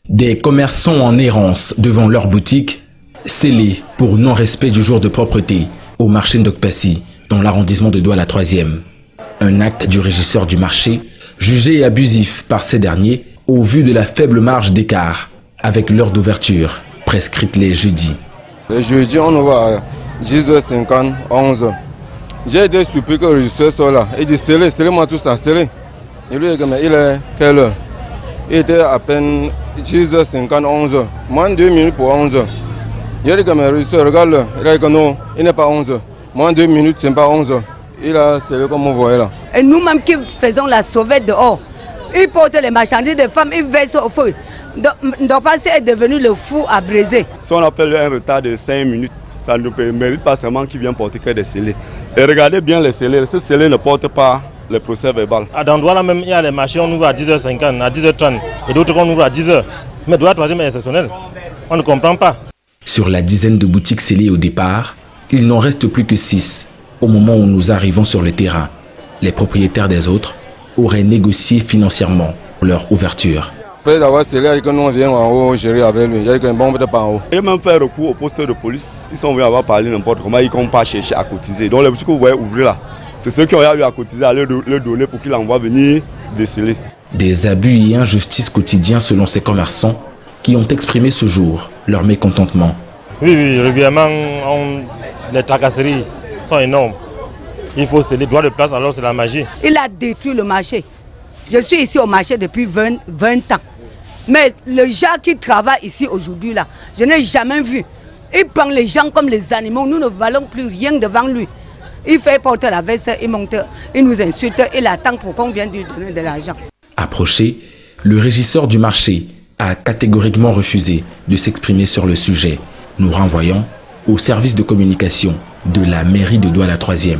Des commerçants en errance devant leur boutique, scellés pour non-respect du jour de propreté au marché Ndokpassi, dans l'arrondissement de Douala 3e. Un acte du régisseur du marché, jugé abusif par ces derniers au vu de la faible marge d'écart avec l'heure d'ouverture, prescrite les jeudis. Le jeudi, on ouvre à 10h50, 11h. J'ai été surpris que le régisseur soit là. Il dit scellez-moi tout ça, scellez. Et lui, il est quelle heure? Il était à peine 10h50, 11h. Moins de 2 minutes pour 11h. J'ai dit que le régisseur, regarde l'heure. Il a dit que non, il n'est pas 11h. Moins de 2 minutes, ce n'est pas 11h. Il a scellé comme on voyait là. Et nous-mêmes qui faisons la sauvette dehors, ils portent les marchandises des femmes, ils versent au feu. Ndokpassi est devenu le fou à briser. Si on appelle un retard de 5 minutes, ça ne mérite pas seulement qu'il vienne porter que des scellés. Et regardez bien les scellés. Ces scellés ne portent pas le procès verbal. Dans Douala même, il y a les marchés, on ouvre à 10h50, à 10h30. Et d'autres qu'on ouvre à 10h. Mais Douala 3e est exceptionnel. On ne comprend pas. Sur la dizaine de boutiques scellées au départ, il n'en reste plus que 6 au moment où nous arrivons sur le terrain. Les propriétaires des autres auraient négocié financièrement leur ouverture. Après d'avoir scellé, il a dit que nous on vient en haut gérer avec lui. Il a dit que bon, on ne peut pas en haut. Et même faire recours au poste de police, ils sont venus avoir parlé n'importe comment, ils ne comptent pas chercher à cotiser. Donc les boutiques que vous voyez ouvrir là, c'est ceux qui ont eu à cotiser à leur donner pour qu'ils envoient venir déceler. Des abus et injustices quotidiens selon ces commerçants qui ont exprimé ce jour leur mécontentement. Oui, régulièrement, les tracasseries sont énormes. Il faut sceller droit de place, alors c'est la magie. Il a détruit le marché. Je suis ici au marché depuis 20 ans. Mais le gens qui travaille ici aujourd'hui, là, je n'ai jamais vu. Il prend les gens comme les animaux. Nous ne valons plus rien devant lui. Il fait porter la veste, il monte, il nous insulte, il attend pour qu'on vienne lui donner de l'argent. Approché, le régisseur du marché a catégoriquement refusé de s'exprimer sur le sujet, nous renvoyant au service de communication de la mairie de Douala 3e.